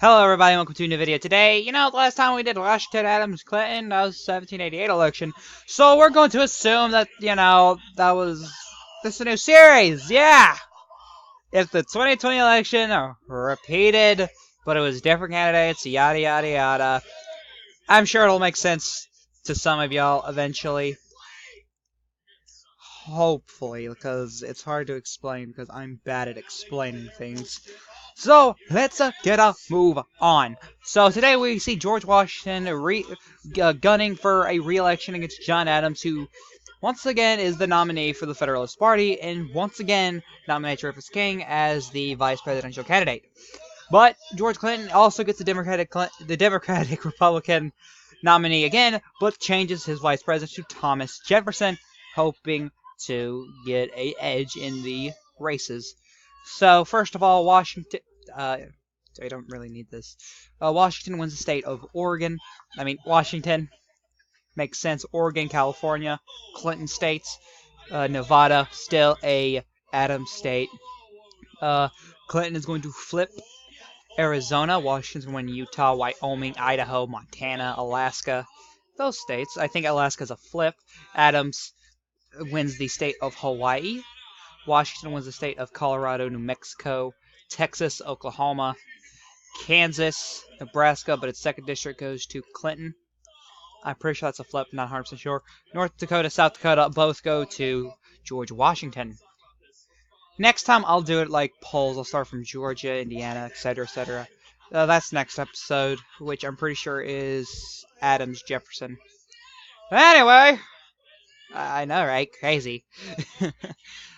Hello everybody, and welcome to a new video. Today, the last time we did Washington Adams Clinton, that was 1788 election. So we're going to assume that, this is a new series, yeah! It's the 2020 election, repeated, but it was different candidates, yada yada yada. I'm sure it'll make sense to some of y'all eventually. Hopefully, because it's hard to explain because I'm bad at explaining things. So, let's get a move on. So, today we see George Washington gunning for a re-election against John Adams, who once again is the nominee for the Federalist Party, and once again nominates Rufus King as the vice presidential candidate. But George Clinton also gets the Democratic Republican nominee again, but changes his vice president to Thomas Jefferson, hoping to get an edge in the races. So, first of all, Washington. I don't really need this. Washington wins the state of Oregon. Washington. Makes sense. Oregon, California, Clinton states. Nevada, still a Adams state. Clinton is going to flip Arizona. Washington's going to win Utah, Wyoming, Idaho, Montana, Alaska. Those states. I think Alaska's a flip. Adams wins the state of Hawaii. Washington wins the state of Colorado, New Mexico, Texas, Oklahoma, Kansas, Nebraska, but its second district goes to Clinton. I'm pretty sure that's a flip, not 100% sure. North Dakota, South Dakota, both go to George Washington. Next time I'll do it like polls. I'll start from Georgia, Indiana, etc., etc. That's next episode, which I'm pretty sure is Adams Jefferson. Anyway, I know, right? Crazy.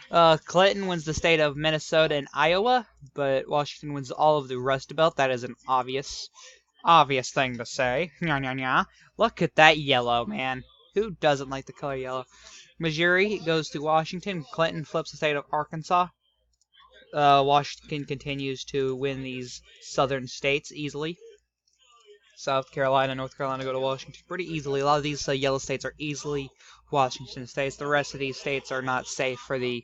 Clinton wins the state of Minnesota and Iowa, but Washington wins all of the Rust Belt. That is an obvious thing to say. Nya, nya, nya. Look at that yellow, man. Who doesn't like the color yellow? Missouri goes to Washington. Clinton flips the state of Arkansas. Washington continues to win these southern states easily. South Carolina, North Carolina go to Washington pretty easily. A lot of these yellow states are easily Washington states. The rest of these states are not safe for the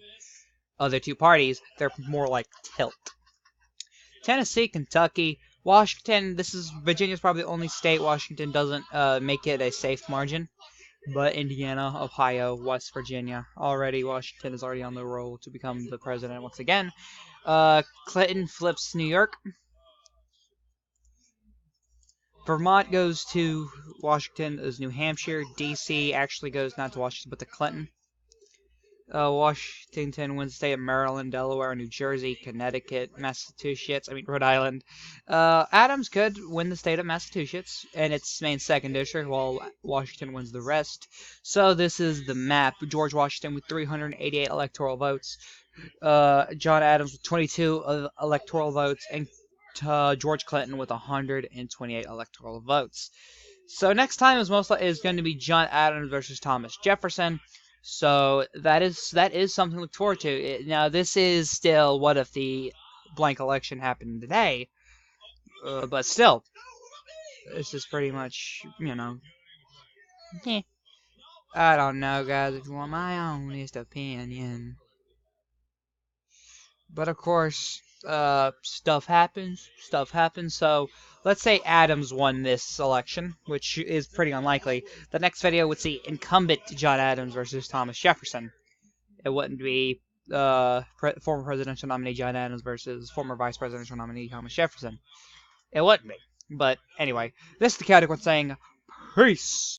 other two parties. They're more like tilt. Tennessee, Kentucky, Washington. Virginia's probably the only state Washington doesn't make it a safe margin. But Indiana, Ohio, West Virginia, Washington is already on the roll to become the president once again. Clinton flips New York. Vermont goes to Washington as New Hampshire. D.C. actually goes not to Washington but to Clinton. Washington wins the state of Maryland, Delaware, New Jersey, Connecticut, Rhode Island. Adams could win the state of Massachusetts and its main second district, while Washington wins the rest. So this is the map. George Washington with 388 electoral votes. John Adams with 22 electoral votes, and George Clinton with 128 electoral votes. So next time is going to be John Adams versus Thomas Jefferson. So that is something to look forward to. Now this is still what if the blank election happened today, but still, this is pretty much I don't know, guys. If you want my honest opinion. But of course, stuff happens. So let's say Adams won this election, which is pretty unlikely. The next video would see incumbent John Adams versus Thomas Jefferson. It wouldn't be former presidential nominee John Adams versus former vice presidential nominee Thomas Jefferson. It wouldn't be. But anyway, this is the Chaotic One saying, peace!